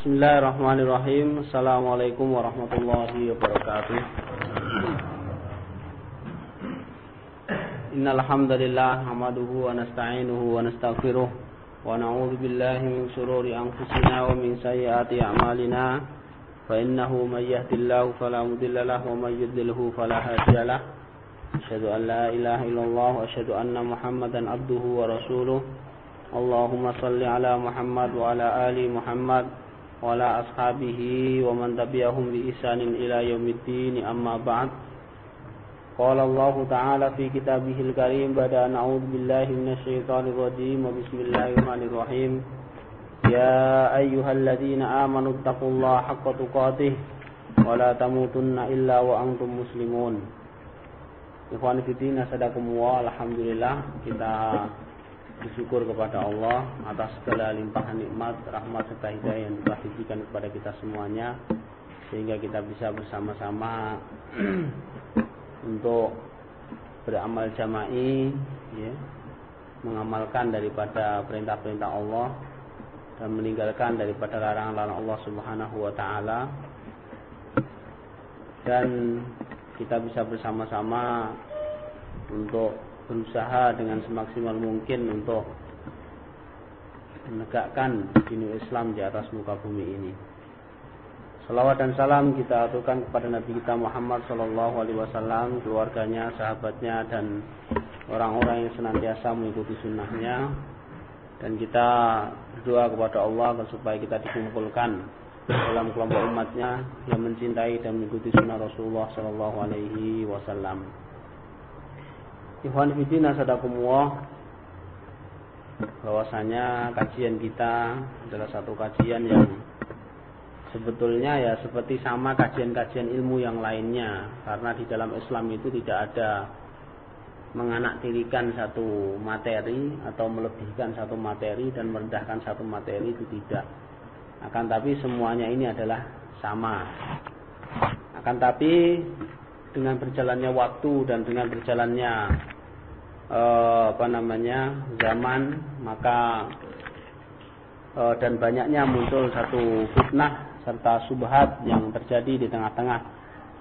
Bismillahirrahmanirrahim. Assalamualaikum warahmatullahi wabarakatuh. Innal hamdalillah nahmaduhu wa nasta'inuhu wa nastaghfiruh wa na'udzu billahi min shururi anfusina wa min sayyiati a'malina. Fa innahu may yahdihillahu fala mudilla lahu wa may yudlilhu fala hadiya lahu. Asyhadu an la ilaha illallah wa asyhadu anna Muhammadan abduhu wa rasuluh. Allahumma shalli ala Muhammad wa ala ali Muhammad wa ala ashabihi wa man tabi'ahum bi ihsanin ila yaumiddin, amma ba'd. Qala Allah ta'ala fi kitabihil karim ba'da an a'udzu billahi minasy syaithanir rajim wa bismillahirrahmanirrahim. Ya ayyuhalladzina amanu taqullaha haqqa tuqatih wa la tamutunna illa wa antum muslimun. Ikhwan fillah, sadakumullah. Alhamdulillah, kita bersyukur kepada Allah atas segala limpahan nikmat, rahmat serta hidayah yang telah diberikan kepada kita semuanya, sehingga kita bisa bersama-sama untuk beramal jama'i, ya, mengamalkan daripada perintah-perintah Allah dan meninggalkan daripada larangan-larangan Allah Subhanahu wa taala, dan kita bisa bersama-sama untuk berusaha dengan semaksimal mungkin untuk menegakkan dinul Islam di atas muka bumi ini. Salawat dan salam kita aturkan kepada Nabi kita Muhammad SAW, keluarganya, sahabatnya, dan orang-orang yang senantiasa mengikuti sunnahnya. Dan kita berdoa kepada Allah supaya kita dikumpulkan dalam kelompok umatnya yang mencintai dan mengikuti sunnah Rasulullah SAW. Ikhwan fillah, sadakumullah, bahwasanya kajian kita adalah satu kajian yang sebetulnya ya seperti sama kajian-kajian ilmu yang lainnya, karena di dalam Islam itu tidak ada menganaktirikan satu materi atau melebihkan satu materi dan merendahkan satu materi, itu tidak. Akan tapi semuanya ini adalah sama. Akan tapi dengan berjalannya waktu dan dengan berjalannya zaman, maka dan banyaknya muncul satu fitnah serta subhat yang terjadi di tengah-tengah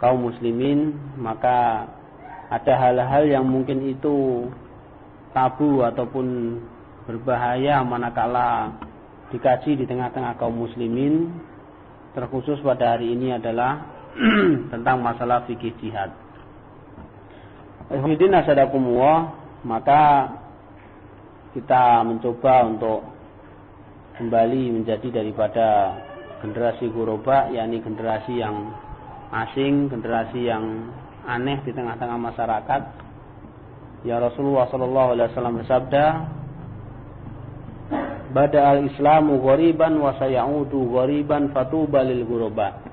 kaum muslimin, maka ada hal-hal yang mungkin itu tabu ataupun berbahaya manakala dikaji di tengah-tengah kaum muslimin. Terkhusus pada hari ini adalah tentang masalah fikih jihad. Alhamdulillah, sadakumullah, maka kita mencoba untuk kembali menjadi daripada generasi ghuraba, yakni generasi yang asing, generasi yang aneh di tengah-tengah masyarakat. Ya, Rasulullah SAW bersabda, "Bada al-Islamu ghariban wa sayaudu ghariban fatuba lil ghuraba."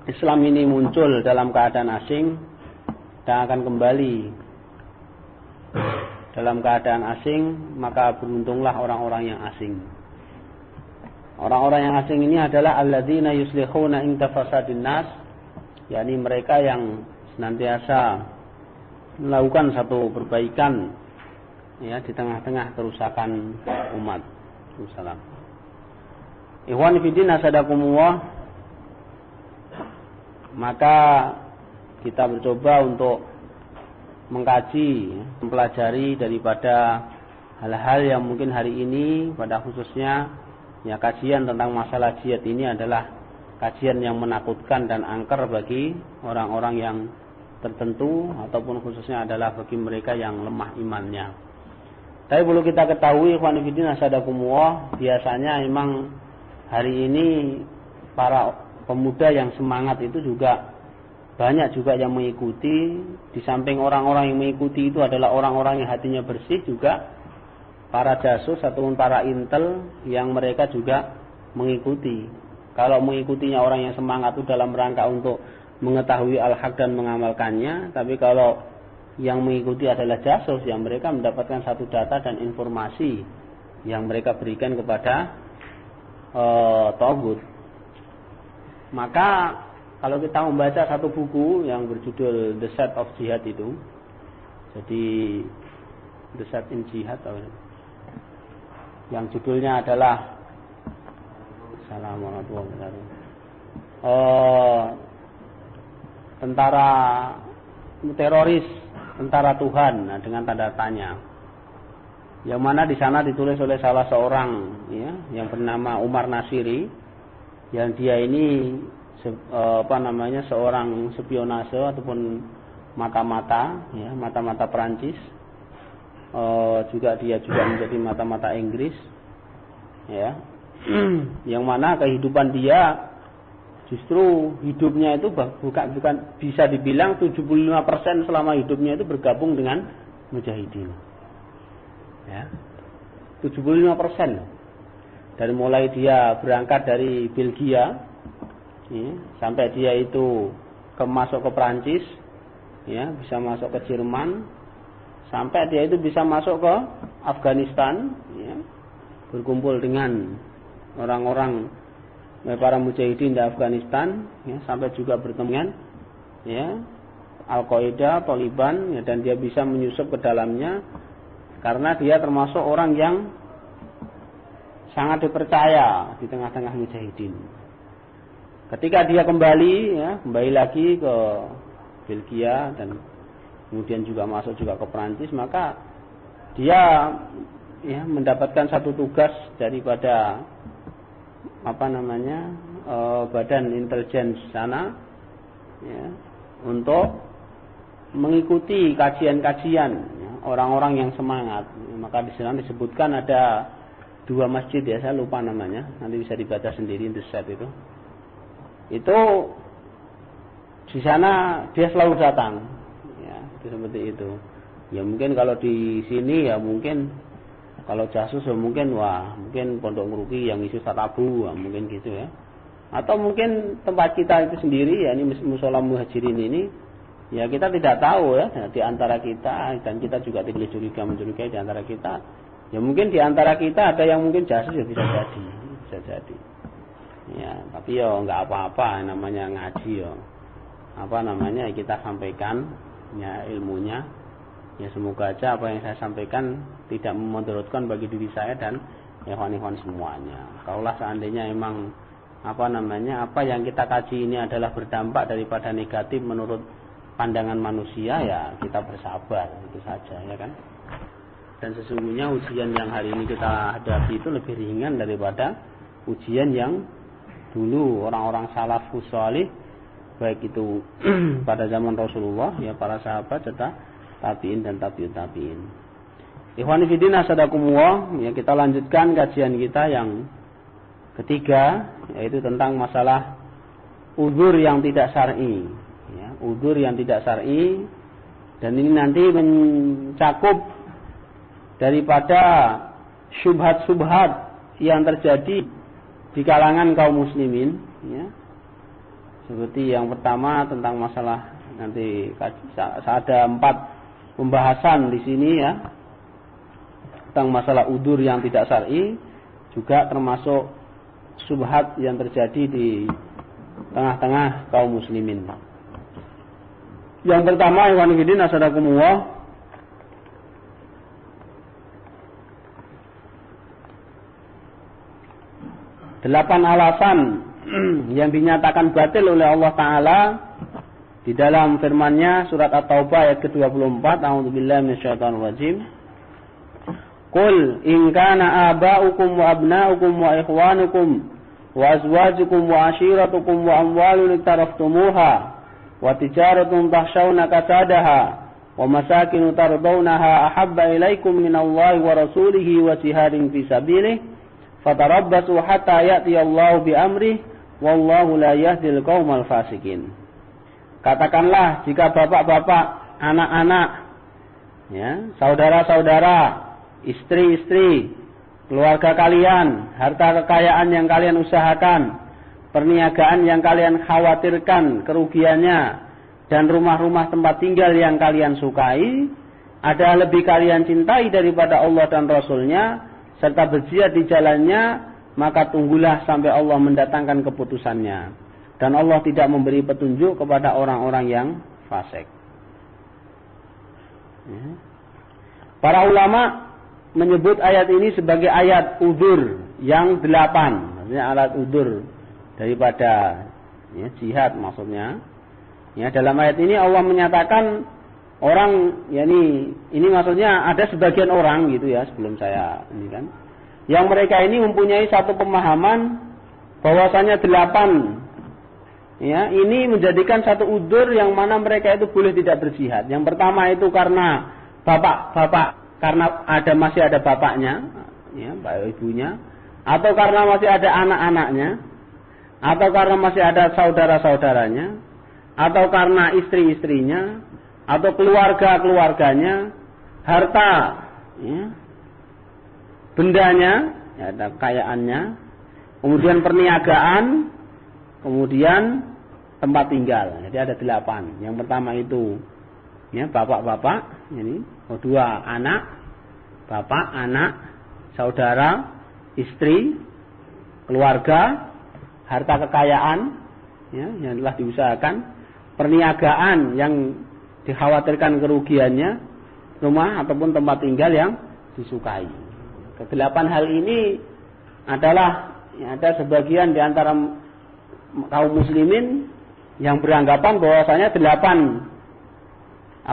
Islam ini muncul dalam keadaan asing dan akan kembali dalam keadaan asing, maka beruntunglah orang-orang yang asing. Orang-orang yang asing ini adalah alladzina yuslihuna inda fasadin nas, yakni mereka yang senantiasa melakukan satu perbaikan, ya, di tengah-tengah kerusakan umat. Wassalam. Ikhwan fillah, sadakumullah, maka kita mencoba untuk mengkaji, mempelajari daripada hal-hal yang mungkin hari ini pada khususnya, ya, kajian tentang masalah jihad ini adalah kajian yang menakutkan dan angker bagi orang-orang yang tertentu, ataupun khususnya adalah bagi mereka yang lemah imannya. Tapi perlu kita ketahui, ikhwan fillah, sadakumullah, biasanya memang hari ini para pemuda yang semangat itu juga banyak juga yang mengikuti. Di samping orang-orang yang mengikuti itu adalah orang-orang yang hatinya bersih, juga para jasus ataupun para intel yang mereka juga mengikuti. Kalau mengikutinya orang yang semangat itu dalam rangka untuk mengetahui al-haq dan mengamalkannya, tapi kalau yang mengikuti adalah jasus, yang mereka mendapatkan satu data dan informasi yang mereka berikan kepada taghut. Maka kalau kita membaca satu buku yang berjudul The Set of Jihad itu, jadi The Set in Jihad, yang judulnya adalah Assalamualaikum warahmatullahi wabarakatuh. Tentara teroris, tentara Tuhan, nah, dengan tanda tanya. Yang mana di sana ditulis oleh salah seorang ya, yang bernama Umar Nasiri, yang dia ini seorang spionase ataupun mata-mata ya, mata-mata Perancis. Juga dia juga menjadi mata-mata Inggris ya. Yang mana kehidupan dia justru hidupnya itu bukan bisa dibilang 75% selama hidupnya itu bergabung dengan mujahidin ya. 75%. Dari mulai dia berangkat dari Belgia ya, sampai dia itu masuk ke Perancis ya, bisa masuk ke Jerman, sampai dia itu bisa masuk ke Afghanistan ya, berkumpul dengan orang-orang para mujahidin di Afghanistan ya, sampai juga bertemu dengan ya, Al-Qaeda, Taliban ya, dan dia bisa menyusup ke dalamnya karena dia termasuk orang yang sangat dipercaya di tengah-tengah mujahidin. Ketika dia kembali lagi ke Belgia dan kemudian juga masuk juga ke Perancis, maka dia ya, mendapatkan satu tugas daripada badan intelijen sana ya, untuk mengikuti kajian-kajian ya, orang-orang yang semangat. Maka di sana disebutkan ada 2 masjid ya, saya lupa namanya, nanti bisa dibaca sendiri di set itu. Itu di sana dia selalu datang. Seperti itu. Ya mungkin kalau di sini ya mungkin kalau jasus ya mungkin mungkin Pondok Ngeruki yang isi Satabu ya, mungkin gitu ya. Atau mungkin tempat kita itu sendiri ya, ini Mushola Muhajirin ini ya, kita tidak tahu ya di antara kita, dan kita juga tidak mencurigai di antara kita. Ya mungkin di antara kita ada yang mungkin jasus ya, bisa jadi. Ya, tapi ya enggak apa-apa, namanya ngaji ya. Kita sampaikan ya ilmunya ya, semoga aja apa yang saya sampaikan tidak memudaratkan bagi diri saya dan ikhwan-ikhwan semuanya. Kalaulah seandainya emang apa yang kita kaji ini adalah berdampak daripada negatif menurut pandangan manusia, ya kita bersabar, itu saja ya kan. Dan sesungguhnya ujian yang hari ini kita hadapi itu lebih ringan daripada ujian yang dulu orang-orang salafus salih, baik itu pada zaman Rasulullah ya, para sahabat serta tabi'in dan tabi'ut tabi'in. Ikhwani fillah asadakumullah, ya kita lanjutkan kajian kita yang ketiga, yaitu tentang masalah uzur yang tidak syar'i ya, uzur yang tidak syar'i, dan ini nanti mencakup daripada syubhat-syubhat yang terjadi di kalangan kaum muslimin ya. Seperti yang pertama tentang masalah, nanti ada 4 pembahasan di sini ya, tentang masalah udzur yang tidak syar'i, juga termasuk subhat yang terjadi di tengah-tengah kaum muslimin. Yang pertama, ikhwan fillah asadakumullah, 8 alasan yang dinyatakan batil oleh Allah Ta'ala di dalam firman-Nya surat At-Taubah ayat ke-24. A'udzubillahi minasyaitonirrajim. Qul in kana aba'ukum wa abna'ukum wa ikhwanukum wa azwajukum wa ashiratukum wa amwalun iktaraftumuha wa tijaratun tahshawna kasadaha wa masakinu tardawnaha ahabba ilaikum minallahi wa rasulihi wa jihadin fi sabilihi fatarabbasu hatta ya'tiyallahu bi amrihi wallahu la yahdil qaumal fasikin. Katakanlah, jika bapak-bapak, anak-anak ya, saudara-saudara, istri-istri, keluarga kalian, harta kekayaan yang kalian usahakan, perniagaan yang kalian khawatirkan kerugiannya, dan rumah-rumah tempat tinggal yang kalian sukai, ada lebih kalian cintai daripada Allah dan Rasul-Nya, serta berjihad di jalannya, maka tunggulah sampai Allah mendatangkan keputusannya. Dan Allah tidak memberi petunjuk kepada orang-orang yang fasik. Para ulama menyebut ayat ini sebagai ayat udzur yang 8. Maksudnya alat udzur daripada jihad maksudnya. Ya, dalam ayat ini Allah menyatakan orang, yakni ini maksudnya ada sebagian orang gitu ya, sebelum saya ini kan, yang mereka ini mempunyai satu pemahaman bahwasanya 8 ya, ini menjadikan satu udzur yang mana mereka itu boleh tidak berjihad. Yang pertama itu karena bapak karena masih ada bapaknya, ya, bapak ibunya, atau karena masih ada anak-anaknya, atau karena masih ada saudara-saudaranya, atau karena istri-istrinya, atau keluarga-keluarganya, harta, ya, bendanya, ya, ada kekayaannya, kemudian perniagaan, kemudian tempat tinggal. Jadi ada 8. Yang pertama itu ya, bapak-bapak, ini kedua anak, bapak, anak, saudara, istri, keluarga, harta kekayaan ya, yang telah diusahakan, perniagaan yang dikhawatirkan kerugiannya, rumah ataupun tempat tinggal yang disukai. Ke-8 hal ini adalah ya, ada sebagian di antara kaum muslimin yang beranggapan bahwasanya 8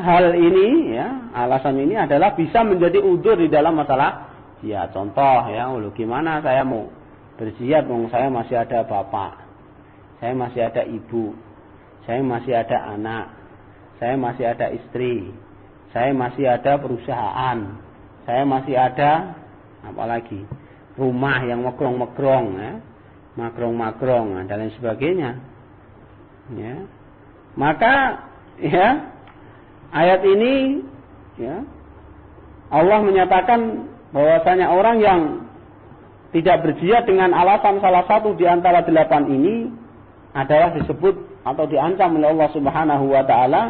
hal ini ya, alasan ini adalah bisa menjadi udzur di dalam masalah jihad. Contoh ya, gimana saya mau berjihad wong saya masih ada bapak, saya masih ada ibu, saya masih ada anak, saya masih ada istri, saya masih ada perusahaan, saya masih ada apalagi rumah yang megrong-megrong ya, magrong-magrong dan lain sebagainya. Ya. Maka ya, ayat ini ya, Allah menyatakan bahwasanya orang yang tidak berjihad dengan alasan salah satu di antara 8 ini adalah disebut atau diancam oleh Allah Subhanahu wa taala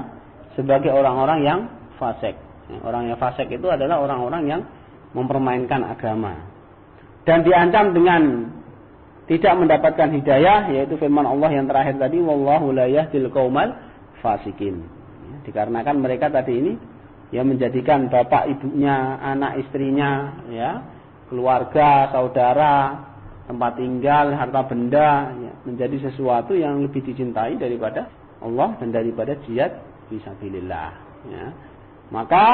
sebagai orang-orang yang fasik. Ya, orang yang fasik itu adalah orang-orang yang mempermainkan agama. Dan diancam dengan tidak mendapatkan hidayah, yaitu firman Allah yang terakhir tadi, wallahu la yahdil qaumal fasikin. Ya, dikarenakan mereka tadi ini ya menjadikan bapak ibunya, anak istrinya, ya, keluarga, saudara, tempat tinggal, harta benda ya, menjadi sesuatu yang lebih dicintai daripada Allah dan daripada jihad fisabilillah. Ya. Maka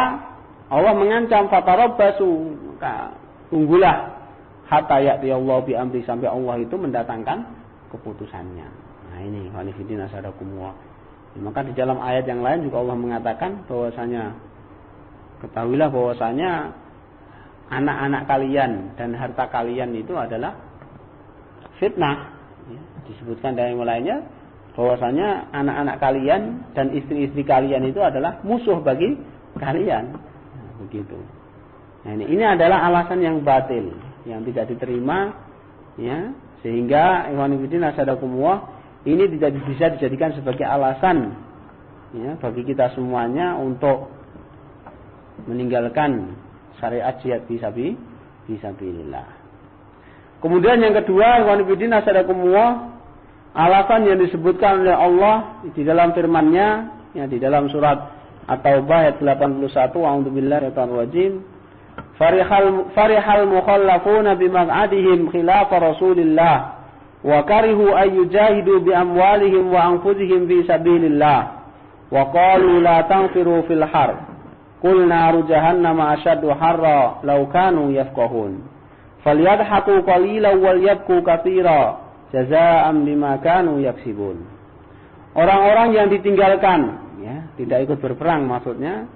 Allah mengancam fatarabbasu, maka tunggulah hatta ya'ti Allah bi amri, sampai Allah itu mendatangkan keputusannya. Nah ini wanifidin asadakumullah. Maka di dalam ayat yang lain juga Allah mengatakan bahwasanya ketahuilah bahwasanya anak-anak kalian dan harta kalian itu adalah fitnah. Ya, disebutkan dari yang lainnya bahwasanya anak-anak kalian dan istri-istri kalian itu adalah musuh bagi kalian. Nah, begitu. Nah, ini adalah alasan yang batil, yang tidak diterima, ya, sehingga ikhwan fillah asadakumullah ini tidak bisa dijadikan sebagai alasan ya, bagi kita semuanya untuk meninggalkan syariat jihad fisabilillah. Kemudian yang kedua, ikhwan fillah asadakumullah, alasan yang disebutkan oleh Allah di dalam firman-Nya ya, di dalam surat At-Taubah ayat 81, a'udzubillahi minasyaitonir rajim. Farihal mukhallafuna bimaq'adihim khilafa Rasulillah wa karihu ay yujahidu bi amwalihim wa anfusihim fi sabilillah wa qalu la tanfiru fil har qul naru jahannama ashaddu harra law kanu yafqahun falyadhaku qalilan wal yabku katsira jazaa'an bima kanu yaksibun. Orang-orang yang ditinggalkan ya, tidak ikut berperang maksudnya,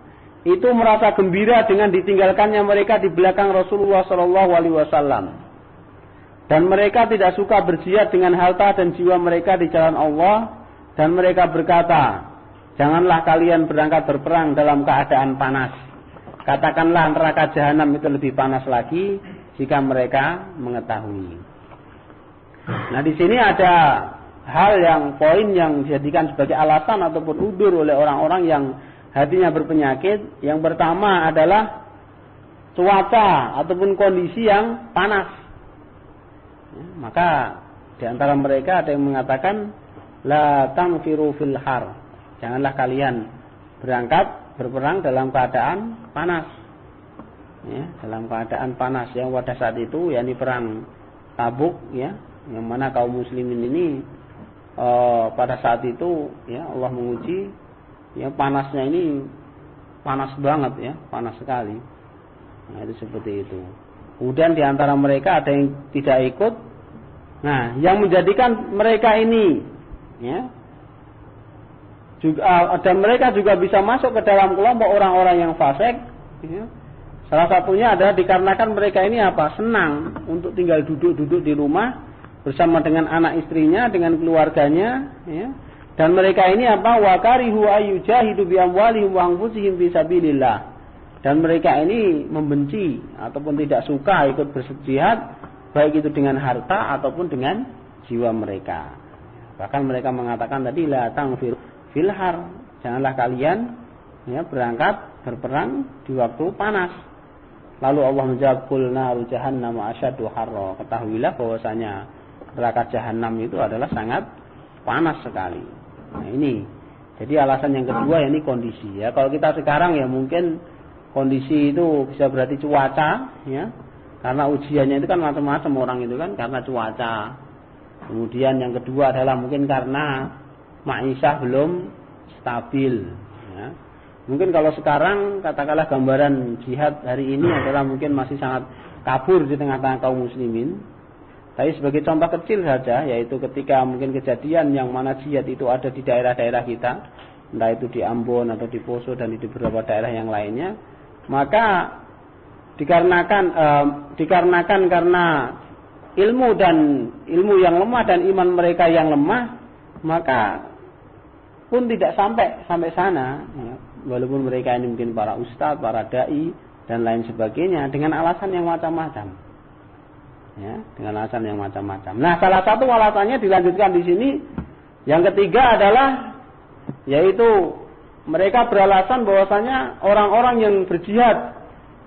itu merasa gembira dengan ditinggalkannya mereka di belakang Rasulullah SAW. Dan mereka tidak suka berjihad dengan harta dan jiwa mereka di jalan Allah. Dan mereka berkata, janganlah kalian berangkat berperang dalam keadaan panas. Katakanlah neraka jahanam itu lebih panas lagi jika mereka mengetahui. Nah di sini ada hal yang poin yang dijadikan sebagai alasan ataupun udzur oleh orang-orang yang hatinya berpenyakit. Yang pertama adalah cuaca ataupun kondisi yang panas. Ya, maka di antara mereka ada yang mengatakan la tanfiru fil har. Janganlah kalian berangkat berperang dalam keadaan panas. ya, dalam keadaan panas yang pada saat itu yakni perang Tabuk ya, yang mana kaum muslimin ini pada saat itu ya Allah menguji ya panasnya ini panas banget ya, panas sekali. Nah, itu seperti itu. Kemudian di antara mereka ada yang tidak ikut. Nah, yang menjadikan mereka ini ya juga dan mereka juga bisa masuk ke dalam kelompok orang-orang yang fasik ya. Salah satunya adalah dikarenakan mereka ini apa? Senang untuk tinggal duduk-duduk di rumah bersama dengan anak istrinya, dengan keluarganya ya. Dan mereka ini apa? Wa karihu ayyujahidu bi amwalihim wa anfusihim fi sabilillah. Dan mereka ini membenci ataupun tidak suka ikut berjihad baik itu dengan harta ataupun dengan jiwa mereka. Bahkan mereka mengatakan tadi la tangfir fil har, janganlah kalian ya berangkat berperang di waktu panas. Lalu Allah menjawab qul naru jahannam asyaddu harra. Ketahuilah bahwasanya neraka jahanam itu adalah sangat panas sekali. Nah, ini. Jadi alasan yang kedua ya ini kondisi ya. Kalau kita sekarang ya mungkin kondisi itu bisa berarti cuaca ya. Karena ujiannya itu kan macam-macam orang itu kan karena cuaca. Kemudian yang kedua adalah mungkin karena ma'isyah belum stabil ya. Mungkin kalau sekarang katakanlah gambaran jihad hari ini adalah mungkin masih sangat kabur di tengah-tengah kaum muslimin. Tapi sebagai contoh kecil saja, yaitu ketika mungkin kejadian yang mana jihad itu ada di daerah-daerah kita, entah itu di Ambon atau di Poso dan di beberapa daerah yang lainnya, maka dikarenakan karena ilmu yang lemah dan iman mereka yang lemah, maka pun tidak sampai sana. Ya. Walaupun mereka ini mungkin para ustadz, para dai dan lain sebagainya dengan alasan yang macam-macam. Ya, dengan alasan yang macam-macam. Nah, salah satu alasannya dilanjutkan di sini. Yang ketiga adalah yaitu mereka beralasan bahwasanya orang-orang yang berjihad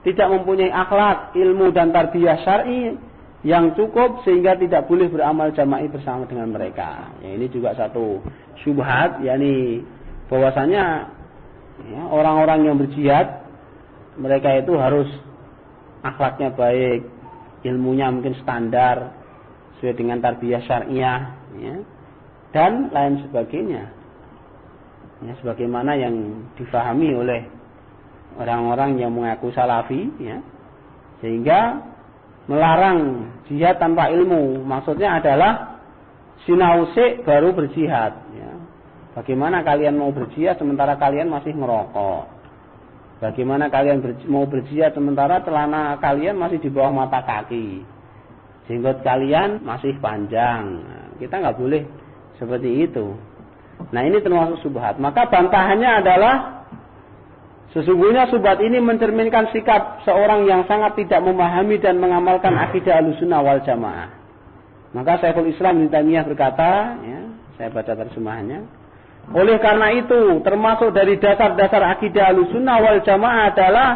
tidak mempunyai akhlak, ilmu dan tarbiyah syar'i yang cukup sehingga tidak boleh beramal jama'i bersama dengan mereka. Ya, ini juga satu syubhat, yakni bahwasanya ya, orang-orang yang berjihad mereka itu harus akhlaknya baik, ilmunya mungkin standar sesuai dengan tarbiyah syariah ya, dan lain sebagainya ya, sebagaimana yang difahami oleh orang-orang yang mengaku salafi ya, sehingga melarang jihad tanpa ilmu maksudnya adalah sinausik baru berjihad ya. Bagaimana kalian mau berjihad sementara kalian masih merokok? Bagaimana kalian mau berjihad sementara celana kalian masih di bawah mata kaki? Jenggot kalian masih panjang. Nah, kita nggak boleh seperti itu. Nah, ini termasuk subhat. Maka bantahannya adalah sesungguhnya subhat ini mencerminkan sikap seorang yang sangat tidak memahami dan mengamalkan akidah Ahlussunnah wal Jamaah. Maka Syekhul Islam Ibnu Taimiyah berkata, ya, saya baca terjemahannya. Oleh karena itu, termasuk dari dasar-dasar akidah Ahlussunnah wal Jamaah adalah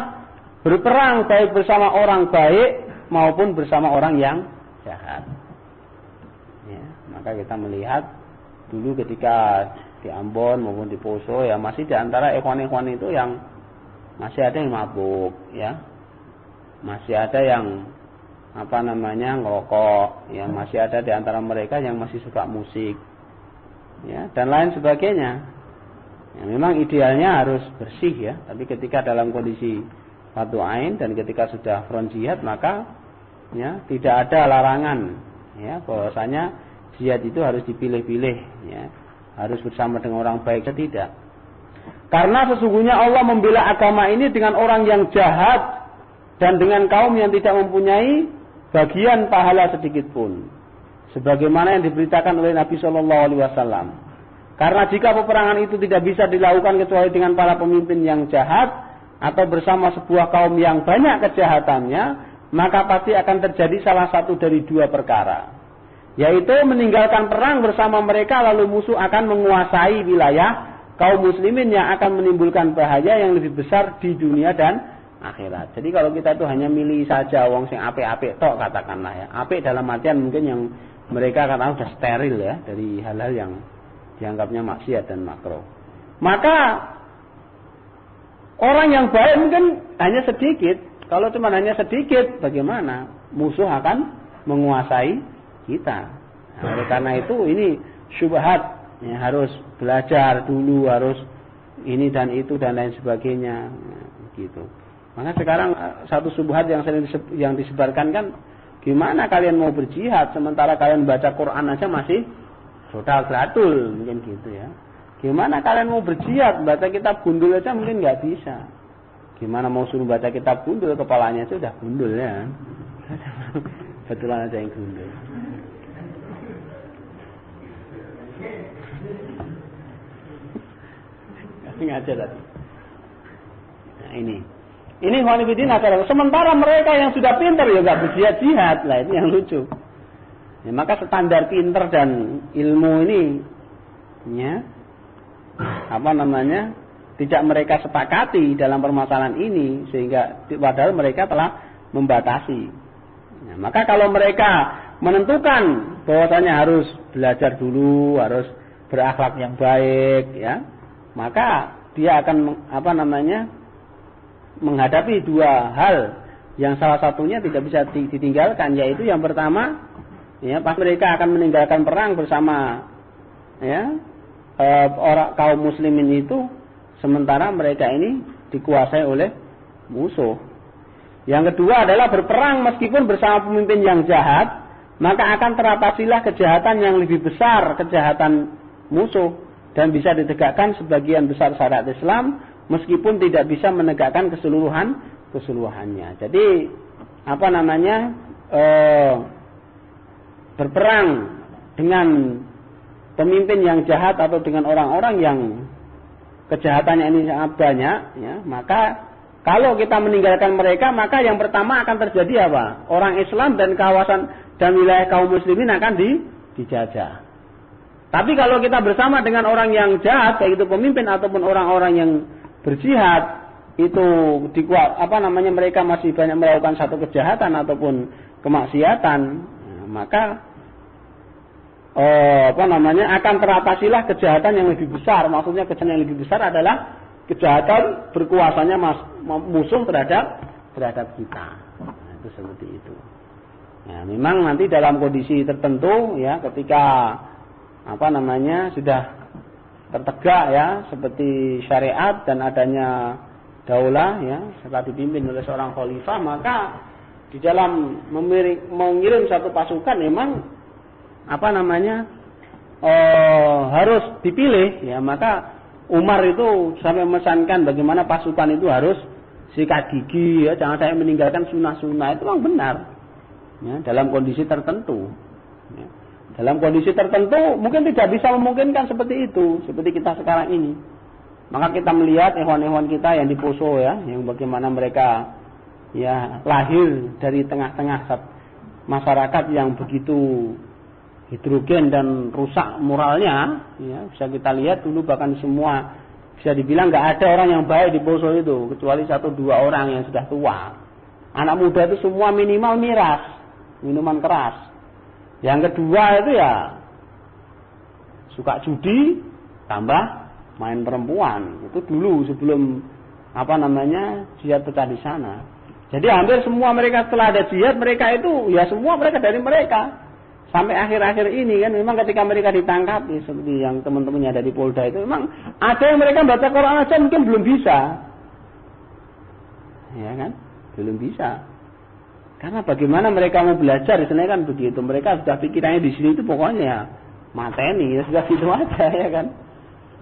berperang baik bersama orang baik maupun bersama orang yang jahat. Ya, maka kita melihat dulu ketika di Ambon maupun di Poso ya masih di antara ikhwan-ikhwan itu yang masih ada yang mabuk ya. Masih ada yang ngerokok, ya masih ada di antara mereka yang masih suka musik. Ya, dan lain sebagainya. Ya, memang idealnya harus bersih ya, tapi ketika dalam kondisi fardu ain dan ketika sudah front jihad maka ya tidak ada larangan ya bahwasanya jihad itu harus dipilih-pilih ya, harus bersama dengan orang baik atau tidak. Karena sesungguhnya Allah membela agama ini dengan orang yang jahat dan dengan kaum yang tidak mempunyai bagian pahala sedikit pun. Sebagaimana yang diberitakan oleh Nabi Shallallahu Alaihi Wasallam. Karena jika peperangan itu tidak bisa dilakukan kecuali dengan para pemimpin yang jahat atau bersama sebuah kaum yang banyak kejahatannya, maka pasti akan terjadi salah satu dari dua perkara, yaitu meninggalkan perang bersama mereka lalu musuh akan menguasai wilayah kaum muslimin yang akan menimbulkan bahaya yang lebih besar di dunia dan akhirat. Jadi kalau kita itu hanya milih saja wong sing apik-apik tok katakanlah ya. Apik dalam artian mungkin yang mereka katakan sudah steril ya dari hal-hal yang dianggapnya maksiat dan makruh. Maka orang yang baik mungkin hanya sedikit Kalau cuma hanya sedikit, bagaimana? Musuh akan menguasai kita. Nah, oleh karena itu ini syubhat, ya, harus belajar dulu, harus ini dan itu dan lain sebagainya, gitu. Maka sekarang satu syubhat yang disebarkan kan, gimana kalian mau berjihad sementara kalian baca Quran aja masih sodal gratul, mungkin gitu ya. Gimana kalian mau berjihad baca kitab gundul aja mungkin nggak bisa. Gimana mau suruh baca kitab gundul, kepalanya itu udah gundul ya. Betulan aja yang gundul. Ngajar tadi. Nah ini khonifidin acara. Sementara mereka yang sudah pintar ya nggak berjihad lah, itu yang lucu. Ya, maka standar pintar dan ilmu ini, ya, tidak mereka sepakati dalam permasalahan ini, sehingga padahal mereka telah membatasi. Nah, maka kalau mereka menentukan bahwasanya harus belajar dulu, harus berakhlak yang baik, ya, maka dia akan menghadapi dua hal yang salah satunya tidak bisa ditinggalkan, yaitu yang pertama, ya, pas mereka akan meninggalkan perang bersama, ya, orang kaum muslimin itu, sementara mereka ini dikuasai oleh musuh. Yang kedua adalah berperang meskipun bersama pemimpin yang jahat, maka akan teratasilah kejahatan yang lebih besar, kejahatan musuh, dan bisa ditegakkan sebagian besar syariat Islam meskipun tidak bisa menegakkan keseluruhannya. Jadi berperang dengan pemimpin yang jahat atau dengan orang-orang yang kejahatannya ini sangat banyak, ya, maka kalau kita meninggalkan mereka, maka yang pertama akan terjadi apa? Orang Islam dan kawasan dan wilayah kaum muslimin akan dijajah. Tapi kalau kita bersama dengan orang yang jahat, baik itu pemimpin ataupun orang-orang yang berjihad, itu mereka masih banyak melakukan satu kejahatan ataupun kemaksiatan, maka akan teratasilah kejahatan yang lebih besar. Maksudnya kejahatan yang lebih besar adalah kejahatan berkuasanya musuh terhadap kita. Nah, itu seperti itu. Nah, memang nanti dalam kondisi tertentu, ya, ketika sudah tertegak, ya, seperti syariat dan adanya daulah, ya, setelah dipimpin oleh seorang khalifah, maka di dalam mengirim satu pasukan memang harus dipilih, ya. Maka Umar itu sampai memesankan bagaimana pasukan itu harus sikat gigi, ya, jangan sampai meninggalkan sunnah-sunnah. Itu memang benar, ya, dalam kondisi tertentu, ya. Dalam kondisi tertentu mungkin tidak bisa memungkinkan seperti itu, seperti kita sekarang ini. Maka kita melihat ikhwan-ikhwan kita yang di Poso, ya, yang bagaimana mereka, ya, lahir dari tengah-tengah masyarakat yang begitu heterogen dan rusak moralnya, ya, bisa kita lihat dulu bahkan semua bisa dibilang nggak ada orang yang baik di Poso itu kecuali 1-2 orang yang sudah tua. Anak muda itu semua minimal miras, minuman keras. Yang kedua itu, ya, suka judi tambah main perempuan. Itu dulu sebelum jihad pecah di sana. Jadi hampir semua mereka setelah ada jihad, mereka itu, ya, semua mereka dari mereka. Sampai akhir-akhir ini kan memang ketika mereka ditangkap, ya, seperti yang teman-temannya ada di Polda itu, memang ada yang mereka baca Quran aja mungkin belum bisa. Ya kan? Belum bisa. Karena bagaimana mereka mau belajar, istilahnya kan begitu. Mereka sudah pikirannya di sini itu pokoknya mateni, ya, sudah gitu aja, ya kan.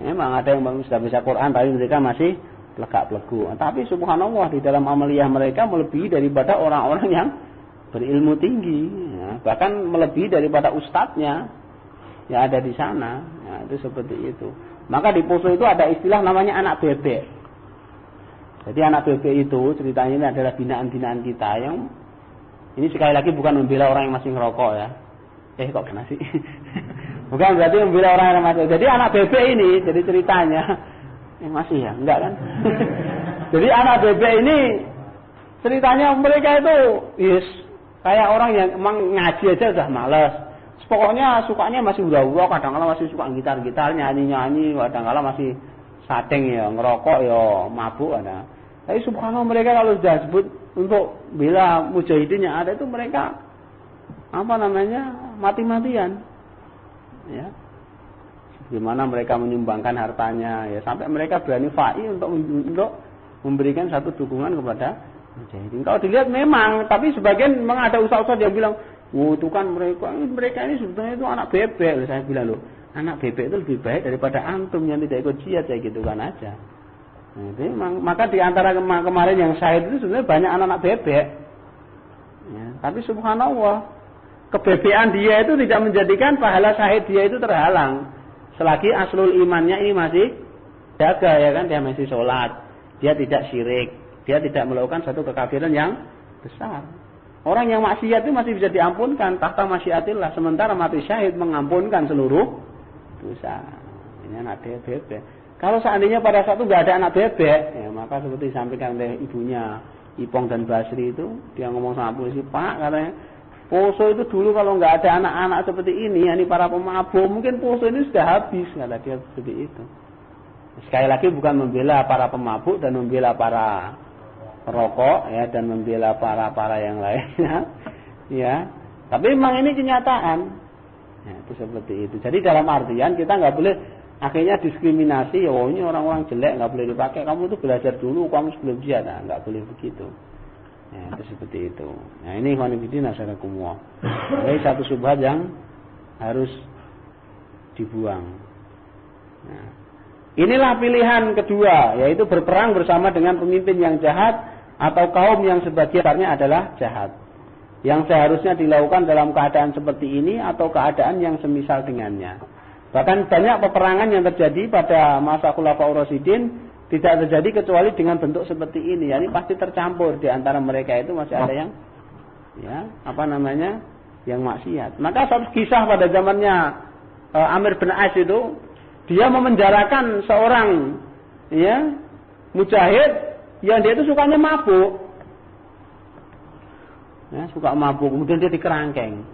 Memang ada yang sudah bisa Quran tapi mereka masih plegak-plegu. Tapi subhanallah di dalam amaliyah mereka melebihi daripada orang-orang yang berilmu tinggi, ya, bahkan melebihi daripada ustadznya yang ada di sana. Ya, itu seperti itu. Maka di Poso itu ada istilah namanya anak bebek. Jadi anak bebek itu ceritanya ini adalah binaan-binaan kita yang ini sekali lagi bukan membela orang yang masih ngerokok, ya. Kok kena sih? Bukan berarti membela orang yang masih. Jadi anak bebek ini, jadi ceritanya masih, ya, enggak kan? Jadi anak bebek ini ceritanya mereka itu, yes, kayak orang yang emang ngaji aja udah males. Pokoknya sukanya masih hura-hura, kadang-kadang masih suka gitar-gitar, nyanyi-nyanyi, kadang-kadang masih sadeng, ya, ngerokok, ya, mabuk ada. Tapi subhanallah mereka kalau sudah sebut untuk bela mujahidin yang ada itu mereka mati-matian. Ya. Gimana mereka menyumbangkan hartanya ya, sampai mereka berani fa'i untuk memberikan satu dukungan kepada mujahidin. Kalau dilihat memang, tapi sebagian memang ada ustaz-ustaz yang bilang, itu kan mereka ini sebetulnya itu anak bebek. Saya bilang, anak bebek itu lebih baik daripada antum yang tidak ikut jihad, saya gitu kan aja. Nah, itu maka di antara kemarin yang syahid itu sebenarnya banyak anak-anak bebek. Ya, tapi subhanallah, kebebekan dia itu tidak menjadikan pahala syahid dia itu terhalang. Selagi aslul imannya ini masih jaga, ya kan, dia masih sholat, dia tidak syirik, dia tidak melakukan satu kekafiran yang besar. Orang yang maksiat itu masih bisa diampunkan tahta masyiatillah, sementara mati syahid mengampunkan seluruh dosa. Ini anak bebek. Kalau seandainya pada saat itu nggak ada anak bebek, ya maka seperti disampaikan oleh ibunya Ipong dan Basri itu, dia ngomong sama polisi, Pak, katanya Poso itu dulu kalau nggak ada anak-anak seperti ini, ini para pemabuk, mungkin Poso ini sudah habis, kata dia seperti itu. Sekali lagi bukan membela para pemabuk dan membela para perokok, ya, dan membela para yang lainnya, ya. Tapi memang ini kenyataan, ya, itu seperti itu. Jadi dalam artian kita nggak boleh akhirnya diskriminasi, ini orang-orang jelek nggak boleh dipakai. Kamu tuh belajar dulu, kamu sebelum jihad, nggak boleh begitu. Ya, itu seperti itu. Nah ini khonifidin asyarakumullah. Ini satu syubhat yang harus dibuang. Nah, inilah pilihan kedua, yaitu berperang bersama dengan pemimpin yang jahat atau kaum yang sebagiannya adalah jahat. Yang seharusnya dilakukan dalam keadaan seperti ini atau keadaan yang semisal dengannya. Bahkan banyak peperangan yang terjadi pada masa Khulafaur Rasyidin tidak terjadi kecuali dengan bentuk seperti ini. Yani pasti tercampur di antara mereka itu masih ada yang yang maksiat. Maka suatu kisah pada zamannya Amir bin As itu, dia memenjarakan seorang mujahid yang dia itu sukanya mabuk. Ya, suka mabuk, kemudian dia dikerangkeng.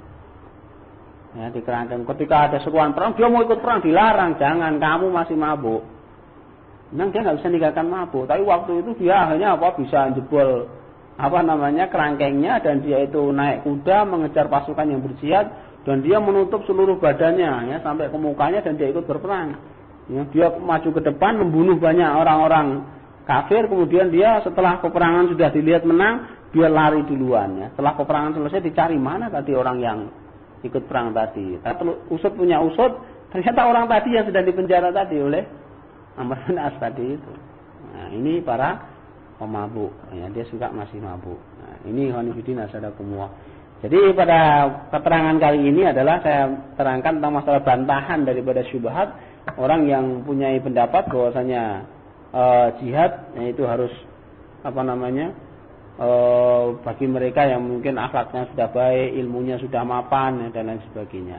Ya, dikerangkeng. Ketika ada seruan perang, dia mau ikut perang, dilarang, jangan, kamu masih mabuk. Memang dia nggak bisa meninggalkan mabuk, tapi waktu itu dia akhirnya bisa jebol kerangkengnya, dan dia itu naik kuda mengejar pasukan yang berjihad, dan dia menutup seluruh badannya, ya, sampai ke mukanya, dan dia ikut berperang. Ya, dia maju ke depan membunuh banyak orang-orang kafir, kemudian dia setelah peperangan sudah dilihat menang, dia lari duluan. Ya. Setelah peperangan selesai dicari mana tadi orang yang ikut perang tadi. Usut punya usut, ternyata orang tadi yang sedang dipenjara tadi oleh Amr bin As tadi itu. Nah, ini para pemabuk. Ya, dia suka masih mabuk. Nah, ini khonifidin asyadakumullah. Jadi pada keterangan kali ini adalah saya terangkan tentang masalah bantahan daripada syubhat orang yang punya pendapat bahwasanya jihad itu harus bagi mereka yang mungkin akhlaknya sudah baik, ilmunya sudah mapan, dan lain sebagainya.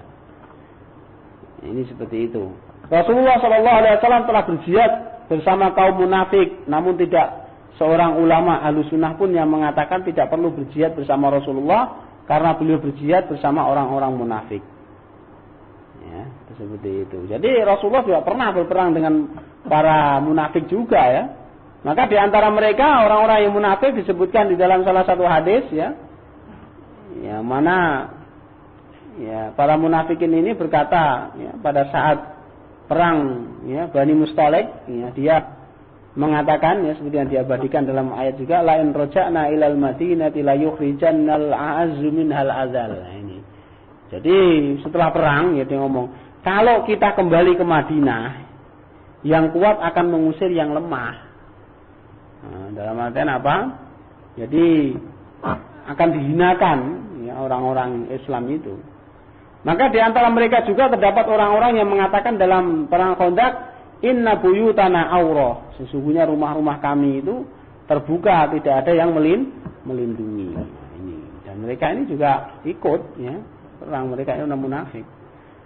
Ini seperti itu. Rasulullah SAW telah berjihad bersama kaum munafik, namun tidak seorang ulama Ahlussunnah pun yang mengatakan tidak perlu berjihad bersama Rasulullah karena beliau berjihad bersama orang-orang munafik. Ya, seperti itu. Jadi Rasulullah juga pernah berperang dengan para munafik juga, ya. Maka di antara mereka orang-orang yang munafik disebutkan di dalam salah satu hadis, ya, mana para munafikin ini berkata, ya, pada saat perang, ya, Bani Mustalik, ya, dia mengatakan, ya, seperti yang diabadikan dalam ayat juga, la in raja'na ilal madinati la yukhrijannal a'azzu minhal azal. Nah, ini. Jadi setelah perang, ya, dia ngomong, kalau kita kembali ke Madinah, yang kuat akan mengusir yang lemah. Nah, dalam artian apa? Jadi akan dihinakan, ya, orang-orang Islam itu. Maka di antara mereka juga terdapat orang-orang yang mengatakan dalam perang Khandaq, inna buyutana aurah, sesungguhnya rumah-rumah kami itu terbuka, tidak ada yang melindungi. Ini. Dan mereka ini juga ikut, ya, perang, mereka itu munafik.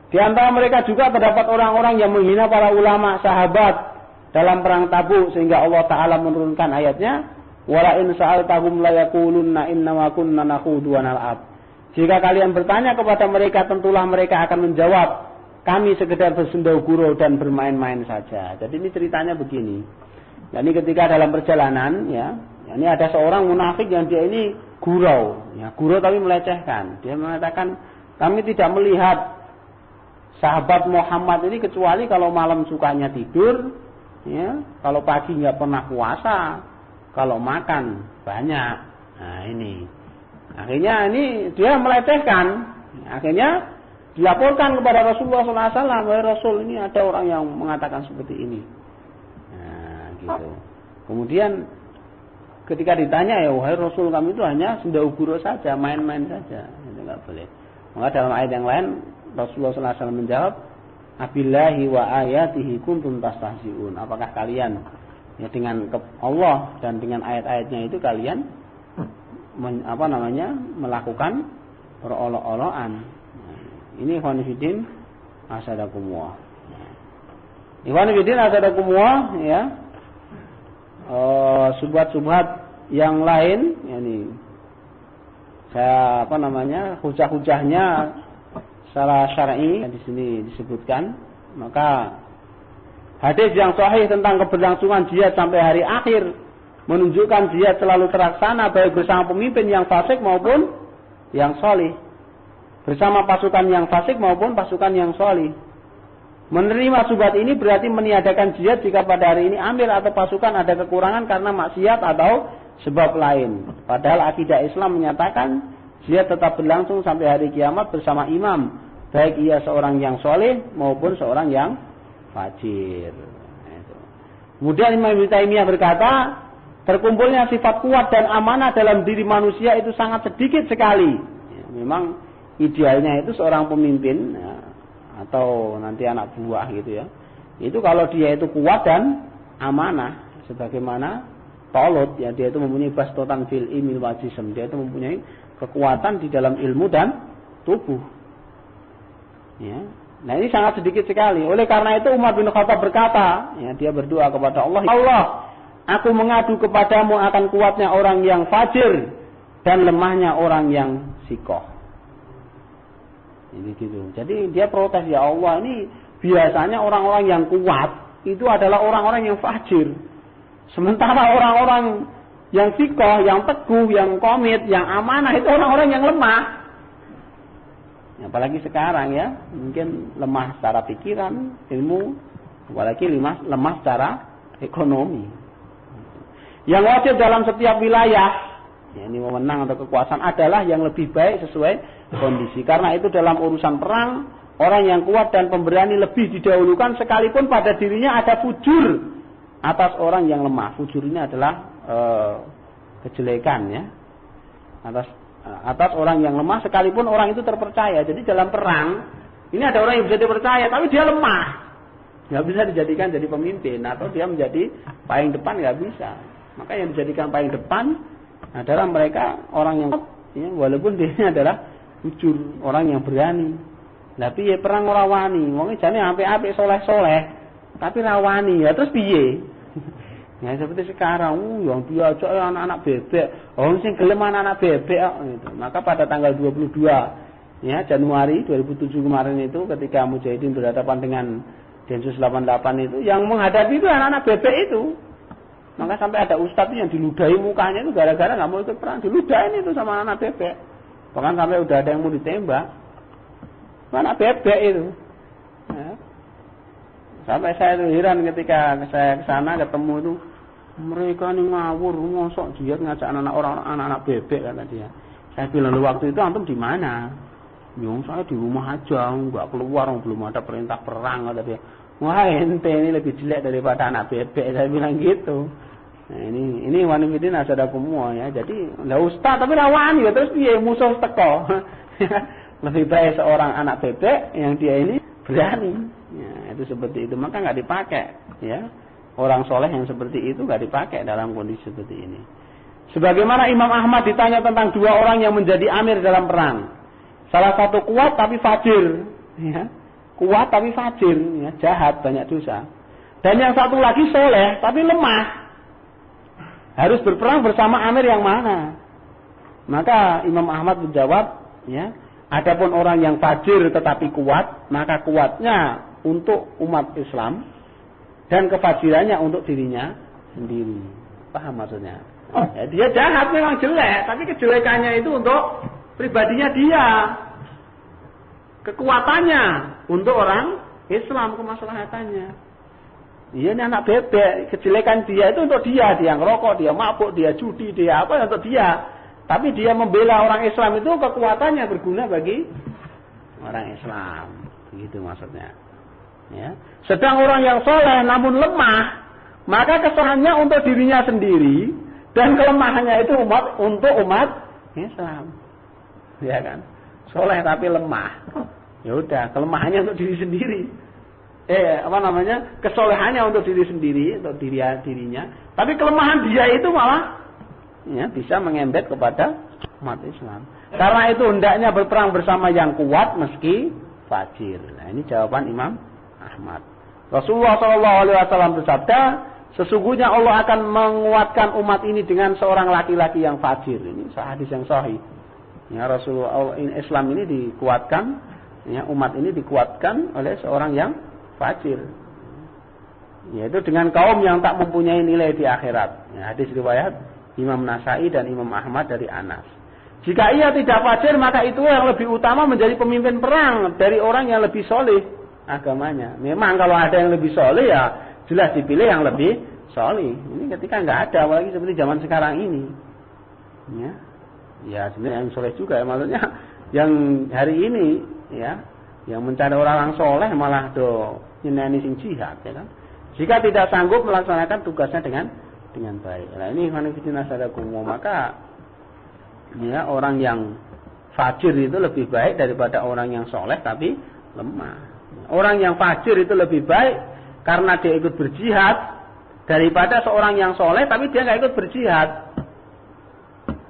Di antara mereka juga terdapat orang-orang yang menghina para ulama, sahabat dalam perang Tabuk, sehingga Allah Ta'ala menurunkan ayatnya, wala in sa'altahum la yaqulunna innama kunna nakhudu wa nal'ab. Jika kalian bertanya kepada mereka, tentulah mereka akan menjawab, kami sekedar bersendau gurau dan bermain-main saja. Jadi ini ceritanya begini. Jadi ketika dalam perjalanan, ya Ini ada seorang munafik yang dia ini gurau, ya, gurau tapi melecehkan. Dia mengatakan, kami tidak melihat sahabat Muhammad ini kecuali kalau malam sukanya tidur, ya, kalau pagi nggak pernah puasa, kalau makan banyak. Nah ini, akhirnya ini dia melecehkan. Akhirnya dilaporkan kepada Rasulullah SAW, wahai Rasul, ini ada orang yang mengatakan seperti ini. Nah, gitu. Kemudian ketika ditanya, ya wahai Rasul, kami itu hanya sendau gurau saja, main-main saja, itu nggak boleh. Maka dalam ayat yang lain Rasulullah SAW menjawab, Abillahi wa ayatihi kuntum tastahzi'un. Apakah kalian ya dengan Allah dan dengan ayat-ayatnya itu kalian melakukan perolok-olokan. Ini ikhwan fillah asadakumullah. Ikhwan fillah asadakumullah, ya. Subhat-subhat yang lain, yakni saya hujah-hujahnya secara syar'i di sini disebutkan. Maka hadis yang sahih tentang keberlangsungan jihad sampai hari akhir menunjukkan jihad selalu terlaksana baik bersama pemimpin yang fasik maupun yang sholih, bersama pasukan yang fasik maupun pasukan yang sholih. Menerima subhat ini berarti meniadakan jihad jika pada hari ini amir atau pasukan ada kekurangan karena maksiat atau sebab lain. Padahal akidah Islam menyatakan jihad tetap berlangsung sampai hari kiamat bersama imam, baik ia seorang yang sholih maupun seorang yang fajir. Kemudian Imam Ibnu Taimiyah berkata, terkumpulnya sifat kuat dan amanah dalam diri manusia itu sangat sedikit sekali. Ya, memang idealnya itu seorang pemimpin, ya, atau nanti anak buah gitu ya. Itu kalau dia itu kuat dan amanah, sebagaimana Talut, ya, dia itu mempunyai bastotan fil ilmi wal jism, dia itu mempunyai kekuatan di dalam ilmu dan tubuh. Ya. Nah ini sangat sedikit sekali. Oleh karena itu Umar bin Khattab berkata, ya, dia berdoa kepada Allah, Allah, aku mengadu kepadamu akan kuatnya orang yang fajir dan lemahnya orang yang sikoh. Ini gitu. Jadi dia protes, ya Allah, ini biasanya orang-orang yang kuat itu adalah orang-orang yang fajir. Sementara orang-orang yang sikoh, yang teguh, yang komit, yang amanah itu orang-orang yang lemah. Apalagi sekarang ya, mungkin lemah secara pikiran, ilmu, apalagi lemah secara ekonomi. Yang wajib dalam setiap wilayah, ya, ini wewenang atau kekuasaan adalah yang lebih baik sesuai kondisi. Karena itu dalam urusan perang, orang yang kuat dan pemberani lebih didahulukan sekalipun pada dirinya ada fujur atas orang yang lemah. Fujur ini adalah kejelekan, ya, atas orang yang lemah sekalipun orang itu terpercaya. Jadi dalam perang ini ada orang yang bisa dipercaya tapi dia lemah, nggak bisa dijadikan jadi pemimpin atau dia menjadi paling depan, nggak bisa. Maka yang dijadikan paling depan adalah mereka orang yang, ya, walaupun dia adalah jujur, orang yang berani. Tapi ya perang ora wani, wong jane apik-apik soleh-soleh tapi ra wani, ya terus piye? Ya seperti sekarang, yang diajak anak-anak bebek, orang sing gelem anak-anak bebek, gitu. Maka pada tanggal 22 ya Januari 2007 kemarin itu, ketika Mujahidin berhadapan dengan Densus 88 itu, yang menghadapi itu anak-anak bebek itu. Maka sampai ada ustadz yang diludahi mukanya itu gara-gara nggak mau ikut perang, diludahin itu sama anak bebek. Bahkan sampai udah ada yang mau ditembak, anak bebek itu. Ya. Sampai saya itu heran ketika saya ke sana ketemu itu, mereka ini ngawur, mosok jihad ngajak anak-anak bebek, kata dia. Saya bilang, waktu itu antum di mana? Yang saya di rumah aja, nggak keluar, belum ada perintah perang, kata dia. Wah, ente ini lebih jelek daripada anak bebek, saya bilang gitu. Nah, ini wanita asadakumullah, ya. Jadi nggak ustaz tapi lawan ya, terus dia musuh teko. Lebih baik seorang anak bebek yang dia ini berani. Ya, itu seperti itu, maka nggak dipakai, ya. Orang soleh yang seperti itu nggak dipakai dalam kondisi seperti ini. Sebagaimana Imam Ahmad ditanya tentang dua orang yang menjadi amir dalam perang. Salah satu kuat tapi fajir, ya. Kuat tapi fajir, ya, jahat, banyak dosa. Dan yang satu lagi soleh tapi lemah. Harus berperang bersama amir yang mana? Maka Imam Ahmad menjawab, ya, adapun orang yang fajir tetapi kuat, maka kuatnya untuk umat Islam dan kefajirannya untuk dirinya sendiri. Paham maksudnya? Ya, dia jahat memang jelek, tapi kejelekannya itu untuk pribadinya dia. Kekuatannya untuk orang Islam, kemaslahatannya. Iya, ini anak bebek, kejelekan dia itu untuk dia ngerokok, dia mabuk, dia judi, dia apa untuk dia. Tapi dia membela orang Islam itu kekuatannya berguna bagi orang Islam. Begitu maksudnya. Ya. Sedang orang yang soleh namun lemah, maka kesalahannya untuk dirinya sendiri dan kelemahannya itu untuk umat Islam. Ya kan? Soleh tapi lemah. Ya udah, kelemahannya untuk diri sendiri. Kesolehannya untuk diri sendiri, untuk dirinya. Tapi kelemahan dia itu malah ya, bisa mengembet kepada umat Islam. Karena itu hendaknya berperang bersama yang kuat meski fajir. Nah, ini jawaban Imam Ahmad. Rasulullah SAW bersabda, sesungguhnya Allah akan menguatkan umat ini dengan seorang laki-laki yang fajir. Ini hadis yang sahih. Ya, Rasulullah Islam ini dikuatkan, ya, umat ini dikuatkan oleh seorang yang fajir. Yaitu dengan kaum yang tak mempunyai nilai di akhirat. Ya, hadis riwayat Imam Nasai dan Imam Ahmad dari Anas. Jika ia tidak fajir, maka itu yang lebih utama menjadi pemimpin perang dari orang yang lebih soleh agamanya. Memang kalau ada yang lebih soleh ya jelas dipilih yang lebih soleh. Ini ketika nggak ada, apalagi seperti zaman sekarang ini. Ya sebenarnya yang soleh juga ya, maksudnya yang hari ini ya, yang mencari orang soleh malah nyeneni sing jihad, ya kan. Jika tidak sanggup melaksanakan tugasnya dengan baik. Nah ini manifestina sadakumu, maka ya orang yang fajir itu lebih baik daripada orang yang soleh tapi lemah. Orang yang fajir itu lebih baik karena dia ikut berjihad daripada seorang yang soleh tapi dia nggak ikut berjihad.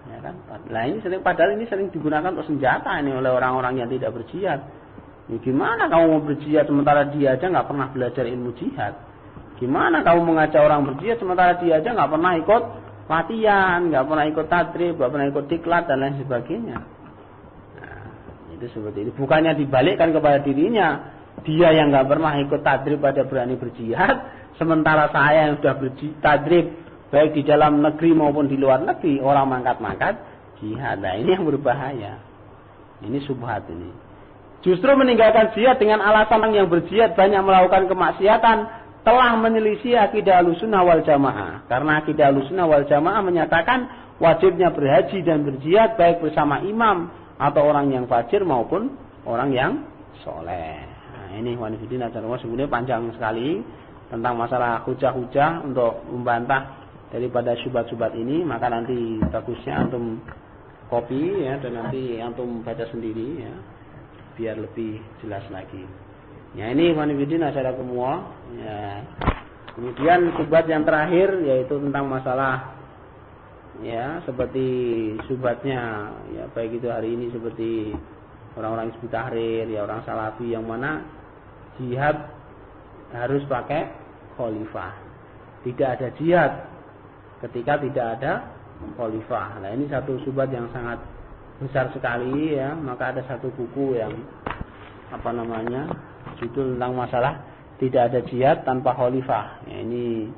Ya kan? Nah ini padahal ini sering digunakan untuk senjata ini oleh orang-orang yang tidak berjihad. Ya, gimana kamu mau berjihad sementara dia aja nggak pernah belajar ilmu jihad? Gimana kamu mengajak orang berjihad sementara dia aja nggak pernah ikut latihan, nggak pernah ikut tadrib, nggak pernah ikut diklat dan lain sebagainya. Nah, itu seperti itu. Bukannya dibalikkan kepada dirinya, dia yang nggak pernah ikut tadrib pada berani berjihad, sementara saya yang sudah bertadrib baik di dalam negeri maupun di luar negeri orang mangkat-mangkat jihad. Nah ini yang berbahaya. Ini subhat ini. Justru meninggalkan jihad dengan alasan yang berjihad banyak melakukan kemaksiatan telah menyelisih akidah Ahlussunnah wal Jamaah. Karena akidah Ahlussunnah wal Jamaah menyatakan wajibnya berhaji dan berjihad baik bersama imam atau orang yang fajir maupun orang yang soleh. Nah, ini wanifidin acara sebenarnya panjang sekali tentang masalah hujah-hujah untuk membantah daripada syubhat-syubhat ini. Maka nanti bagusnya antum copy ya, dan nanti antum baca sendiri ya, biar lebih jelas lagi. Ya ini wanifidin acara semua. Ya. Kemudian syubhat yang terakhir yaitu tentang masalah ya seperti syubhatnya ya baik itu hari ini seperti orang-orang Hizbut Tahrir ya, orang Salafi yang mana jihad harus pakai khalifah. Tidak ada jihad ketika tidak ada khalifah. Nah ini satu syubhat yang sangat besar sekali ya. Maka ada satu buku yang judul tentang masalah tidak ada jihad tanpa khalifah. Ya, ini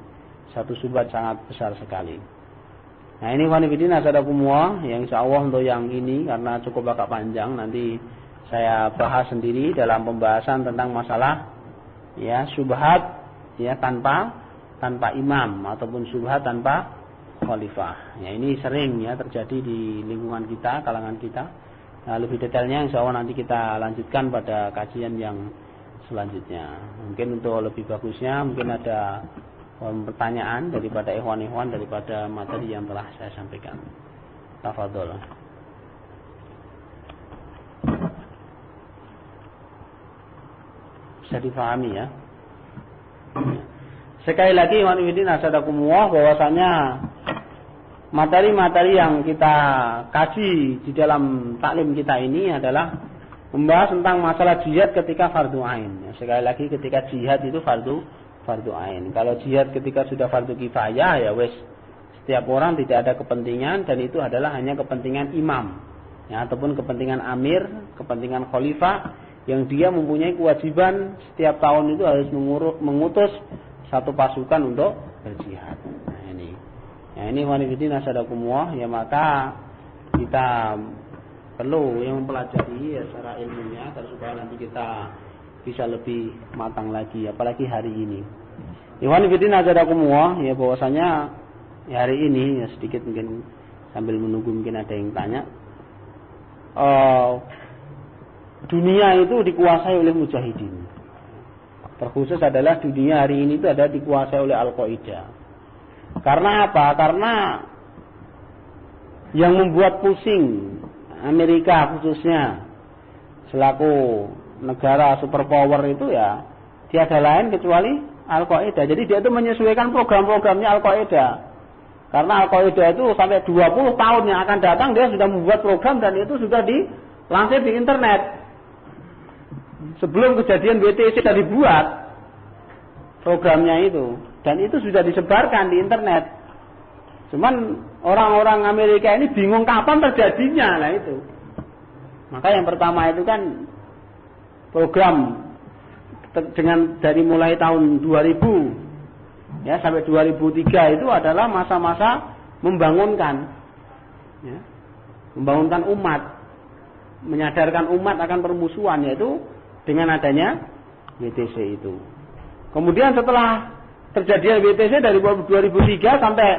satu syubhat sangat besar sekali. Nah ini wanifidin asadakumullah yang insyaallah untuk yang ini karena cukup agak panjang nanti saya bahas sendiri dalam pembahasan tentang masalah ya syubhat ya tanpa imam ataupun syubhat tanpa khalifah. Ya ini sering ya terjadi di lingkungan kita, kalangan kita. Nah, lebih detailnya insyaallah nanti kita lanjutkan pada kajian yang selanjutnya. Mungkin untuk lebih bagusnya mungkin ada pertanyaan daripada ikhwan-ikhwan daripada materi yang telah saya sampaikan. Tafadhol. Bisa difahami ya. Sekali lagi ikhwan-ikhwan asadakumullah bahwasanya materi-materi yang kita kaji di dalam taklim kita ini adalah membahas tentang masalah jihad ketika fardu ain. Sekali lagi ketika jihad itu fardu ain. Kalau jihad ketika sudah fardu kifayah ya wes setiap orang tidak ada kepentingan dan itu adalah hanya kepentingan imam ya, ataupun kepentingan amir, kepentingan khalifah yang dia mempunyai kewajiban setiap tahun itu harus mengutus satu pasukan untuk berjihad. Nah ini. Ya, ini wanifidin asadakumullah, ya maka kita perlu yang mempelajari ya secara ilmunya supaya nanti kita bisa lebih matang lagi, apalagi hari ini. Ikhwan fillah azzakumullah, ya bahwasanya ya hari ini ya sedikit mungkin sambil menunggu mungkin ada yang tanya. Dunia itu dikuasai oleh mujahidin. Terkhusus adalah dunia hari ini itu ada dikuasai oleh Al-Qaeda. Karena apa? Karena yang membuat pusing Amerika khususnya selaku negara superpower itu ya tiada lain kecuali Al-Qaeda. Jadi dia itu menyesuaikan program-programnya Al-Qaeda. Karena Al-Qaeda itu sampai 20 tahun yang akan datang dia sudah membuat program dan itu sudah dilansir di internet. Sebelum kejadian WTC sudah dibuat programnya itu. Dan itu sudah disebarkan di internet. Cuman orang-orang Amerika ini bingung kapan terjadinya. Nah itu. Maka yang pertama itu kan program dengan dari mulai tahun 2000 ya sampai 2003 itu adalah masa-masa membangunkan ya, membangunkan umat, menyadarkan umat akan permusuhan, yaitu dengan adanya WTC itu. Kemudian setelah terjadinya WTC dari 2003 sampai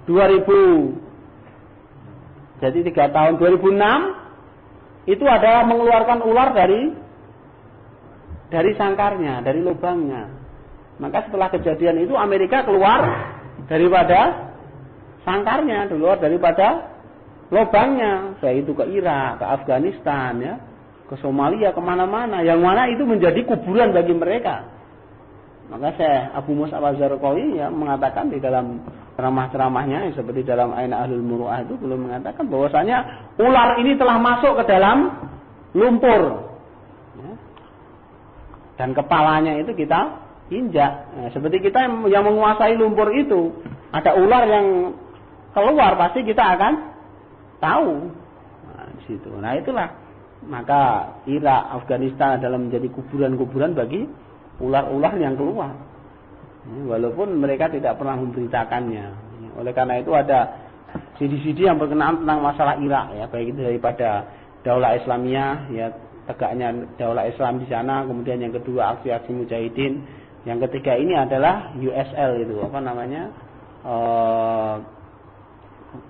2000, jadi 3 tahun, 2006 itu adalah mengeluarkan ular dari sangkarnya, dari lubangnya. Maka setelah kejadian itu Amerika keluar daripada sangkarnya, keluar daripada lubangnya, yaitu ke Irak, ke Afghanistan, ya, ke Somalia, kemana-mana, yang mana itu menjadi kuburan bagi mereka. Maka saya Abu Mus'ab Az-Zarqawi ya mengatakan di dalam ceramah-ceramahnya seperti dalam Aina Ahlul Muru'ah itu belum mengatakan bahwasanya ular ini telah masuk ke dalam lumpur. Ya. Dan kepalanya itu kita injak. Nah, seperti kita yang menguasai lumpur itu, ada ular yang keluar pasti kita akan tahu. Nah, di situ. Nah, itulah maka Irak, Afghanistan adalah menjadi kuburan-kuburan bagi ular-ular yang keluar, walaupun mereka tidak pernah memberitakannya. Oleh karena itu ada CD-CD yang berkenaan tentang masalah Irak, ya, baik itu daripada Daulah Islamiyah, ya tegaknya Daulah Islam di sana. Kemudian yang kedua aksi-aksi mujahidin. Yang ketiga ini adalah USL itu, apa namanya,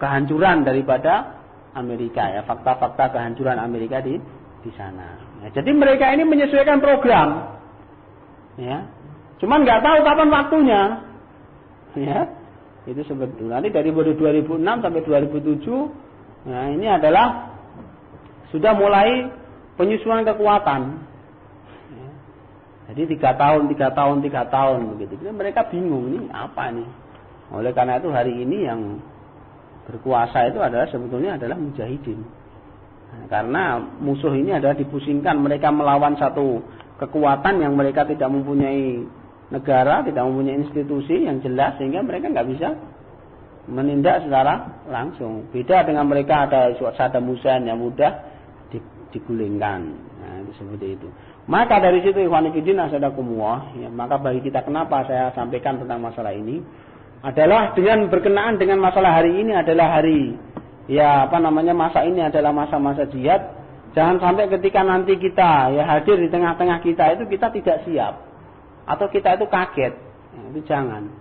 kehancuran daripada Amerika, ya, fakta-fakta kehancuran Amerika di sana. Ya, jadi mereka ini menyesuaikan program. Ya, cuman nggak tahu kapan waktunya, ya, itu sebetulnya nanti dari 2006 sampai 2007, nah ini adalah sudah mulai penyusunan kekuatan, ya. Jadi 3 tahun begitu. Jadi mereka bingung ini apa nih. Oleh karena itu hari ini yang berkuasa itu adalah sebetulnya adalah mujahidin, nah, karena musuh ini adalah dipusingkan mereka melawan satu kekuatan yang mereka tidak mempunyai negara, tidak mempunyai institusi yang jelas, sehingga mereka nggak bisa menindak secara langsung. Beda dengan mereka ada Saddam Hussein yang mudah digulingkan. Nah, itu seperti itu. Maka dari situ ikhwan fillah asadakumullah, ya, maka bagi kita kenapa saya sampaikan tentang masalah ini adalah dengan berkenaan dengan masalah hari ini adalah hari, ya apa namanya, masa ini adalah masa-masa jihad. Jangan sampai ketika nanti kita ya hadir di tengah-tengah kita itu kita tidak siap atau kita itu kaget. Ya, itu jangan.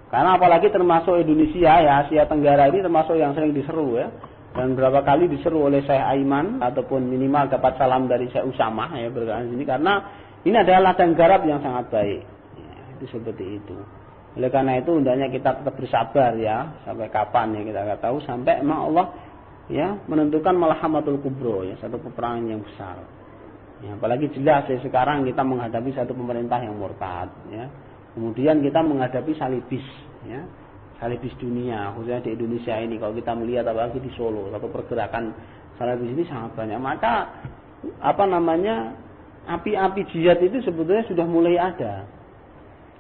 Karena apalagi termasuk Indonesia, ya Asia Tenggara ini termasuk yang sering diseru, ya. Dan berapa kali diseru oleh Syekh Aiman ataupun minimal dapat salam dari Syekh Usamah, ya, berkaitan sini, karena ini adalah ladang garap yang sangat baik. Ya, itu seperti itu. Oleh karena itu hendaknya kita tetap bersabar, ya, sampai kapan ya kita nggak tahu, sampai emang Allah ya menentukan malhamatul kubro, ya, satu peperangan yang besar. Ya, apalagi jelas ya sekarang kita menghadapi satu pemerintah yang murtad, ya. Kemudian kita menghadapi salibis, ya, salibis dunia, khususnya di Indonesia ini. Kalau kita melihat apalagi di Solo, satu pergerakan salibis ini sangat banyak. Maka apa namanya, api-api jihad itu sebetulnya sudah mulai ada,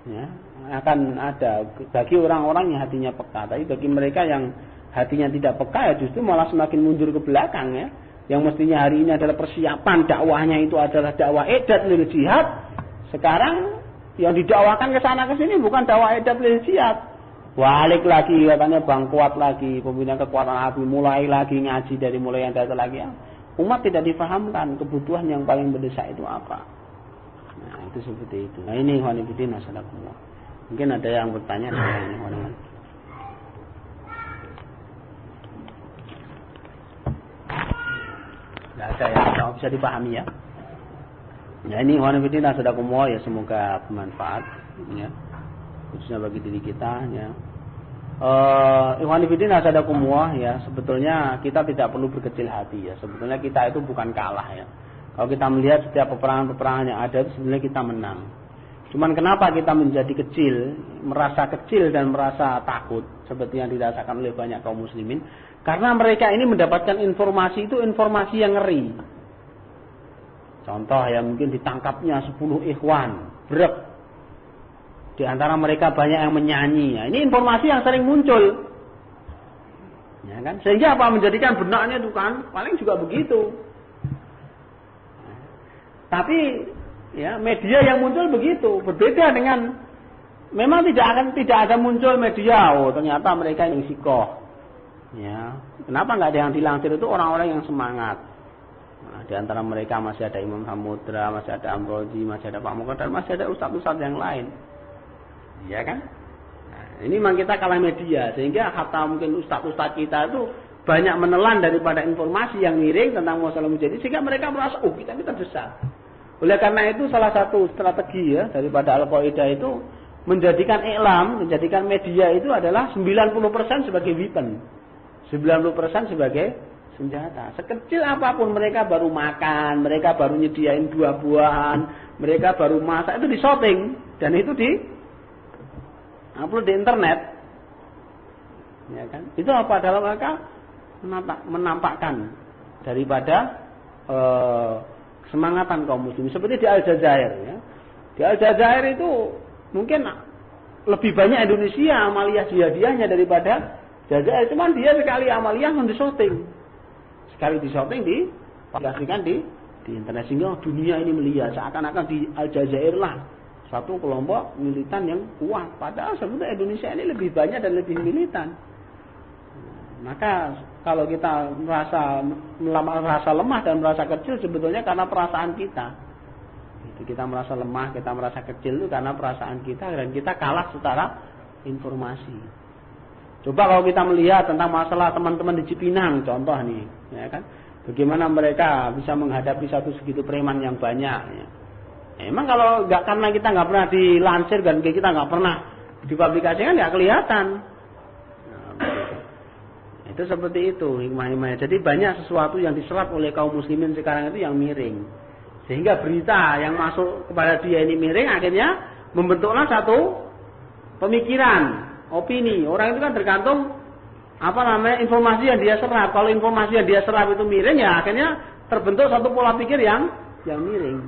ya, akan ada bagi orang-orang yang hatinya peka. Tapi bagi mereka yang hatinya tidak peka, ya justru malah semakin mundur ke belakang, ya. Yang mestinya hari ini adalah persiapan dakwahnya itu adalah dakwah i'dad lil jihad. Sekarang yang didakwakan ke sana ke sini bukan dakwah i'dad lil jihad. balik lagi katanya bangkuat lagi, pembinaan kekuatan api, mulai lagi ngaji dari mulai yang data lagi. Umat tidak difahamkan kebutuhan yang paling mendesak itu apa. Nah, itu seperti itu. Nah, ini ikhwan fillah nasallakumullah. Mungkin ada yang bertanya tentang ini, ikhwan. Tidak ada yang bisa dipahami ya. Ya ini ikhwan fillah nasallakumullah ya, semoga bermanfaat ya. Khususnya bagi diri kita ya. Ikhwan fillah nasallakumullah ya, sebetulnya kita tidak perlu berkecil hati ya. Sebetulnya kita itu bukan kalah ya. Kalau kita melihat setiap peperangan-peperangan yang ada itu sebenarnya kita menang. Cuman kenapa kita menjadi kecil, merasa kecil dan merasa takut seperti yang dirasakan oleh banyak kaum muslimin? Karena mereka ini mendapatkan informasi itu informasi yang ngeri. Contoh ya, mungkin ditangkapnya 10 ikhwan, brek. Di antara mereka banyak yang menyanyi. Ya, ini informasi yang sering muncul. Ya kan? Sehingga apa menjadikan benaknya itu kan paling juga begitu. Tapi ya media yang muncul begitu, berbeda dengan memang tidak ada muncul media. Oh, ternyata mereka yang sikoh. Ya, kenapa nggak ada yang dilansir itu orang-orang yang semangat. Nah, di antara mereka masih ada Imam Samudra, masih ada Amrozi, masih ada Pak Muqaddar, masih ada ustadz-ustadz yang lain. Ya kan? Nah, ini memang kita kalah media, sehingga hatta mungkin ustadz-ustadz kita itu banyak menelan daripada informasi yang miring tentang masalah mujahidin, sehingga mereka merasa, oh kita ini tersesat. Oleh karena itu salah satu strategi ya daripada Al-Qaeda itu menjadikan iklam, menjadikan media itu adalah 90% sebagai weapon, 90% sebagai senjata. Sekecil apapun mereka baru makan, mereka baru nyediain buah-buahan, mereka baru masak, itu di-shooting dan itu upload di internet. Ya kan? Itu apa dalam rangka menampakkan daripada semangatan kaum muslim seperti di Aljazair ya. Di Aljazair itu mungkin lebih banyak Indonesia amaliyah jihadiyahnya daripada Jazair, cuman dia sekali amaliyah di-shooting. Sekali di-shooting dipapaskan di internet sehingga dunia ini melihat seakan-akan di Aljazair lah satu kelompok militan yang kuat, padahal sebetulnya Indonesia ini lebih banyak dan lebih militan. Maka kalau kita merasa lemah dan merasa kecil sebetulnya karena perasaan kita. Kita merasa lemah, kita merasa kecil itu karena perasaan kita dan kita kalah secara informasi. Coba kalau kita melihat tentang masalah teman-teman di Cipinang contoh nih, ya kan? Bagaimana mereka bisa menghadapi satu segitu preman yang banyak ya. Emang kalau nggak karena kita nggak pernah dilansir dan kita nggak pernah dipublikasikan nggak kelihatan. Itu seperti itu hikmah-hikmahnya. Jadi banyak sesuatu yang diserap oleh kaum muslimin sekarang itu yang miring. Sehingga berita yang masuk kepada dia ini miring, akhirnya membentuklah satu pemikiran, opini. Orang itu kan tergantung informasi yang dia serap. Kalau informasi yang dia serap itu miring, ya akhirnya terbentuk satu pola pikir yang miring.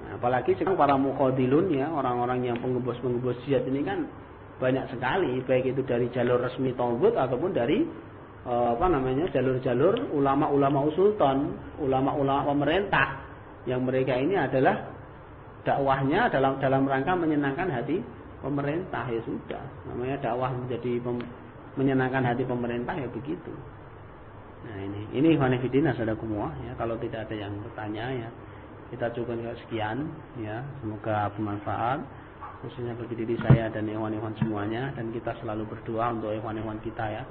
Nah, apalagi sekarang para muqadilun ya, orang-orang yang penggebos-penggebos jihad ini kan banyak sekali, baik itu dari jalur resmi Tauhid ataupun dari jalur-jalur ulama-ulama usultan, ulama-ulama pemerintah yang mereka ini adalah dakwahnya dalam rangka menyenangkan hati pemerintah, ya sudah. Namanya dakwah menjadi menyenangkan hati pemerintah ya begitu. Nah ini ikhwan fillah nasallakumullah ya, kalau tidak ada yang bertanya ya kita cukup sekian ya, semoga bermanfaat khususnya bagi diri saya dan ikhwan-ikhwan semuanya, dan kita selalu berdoa untuk ikhwan-ikhwan kita ya.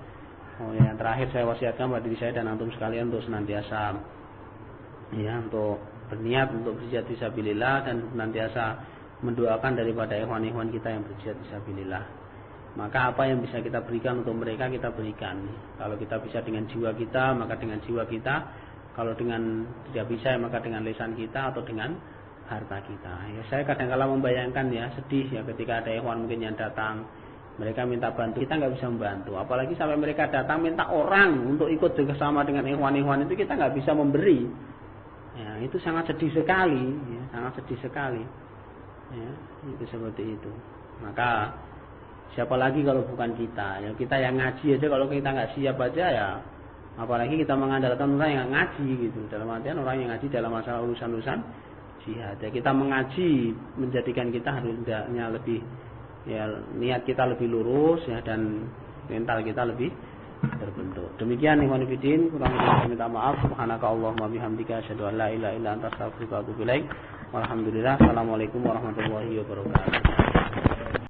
Yang terakhir saya wasiatkan pada diri saya dan antum sekalian untuk senantiasa ya, untuk berniat untuk berjihad fisabilillah dan senantiasa mendoakan daripada ikhwan-ikhwan kita yang berjihad fisabilillah. Maka apa yang bisa kita berikan untuk mereka kita berikan. Kalau kita bisa dengan jiwa kita maka dengan jiwa kita, kalau dengan tidak bisa maka dengan lisan kita atau dengan harta kita. Ya, saya kadang-kala membayangkan ya, sedih ya ketika ada ikhwan mungkin yang datang, mereka minta bantu, kita nggak bisa membantu. Apalagi sampai mereka datang minta orang untuk ikut bersama dengan ikhwan-ikhwan itu kita nggak bisa memberi. Ya, itu sangat sedih sekali, ya, sangat sedih sekali. Ya, itu seperti itu. Maka siapa lagi kalau bukan kita? Ya, kita yang ngaji aja kalau kita nggak siap aja ya, apalagi kita mengandalkan orang yang ngaji gitu. Dalam artian orang yang ngaji dalam masalah urusan-urusan jihad. Ya, kita mengaji menjadikan kita harusnya lebih ya niat kita lebih lurus ya dan mental kita lebih terbentuk. Demikian ikhwan fillah, kurang lebih saya minta maaf. Subhanakallahumma bihamdika asyhadu an la ilaha illa anta astaghfiruka wa atubu ilaik. Walhamdulillah. Assalamualaikum warahmatullahi wabarakatuh.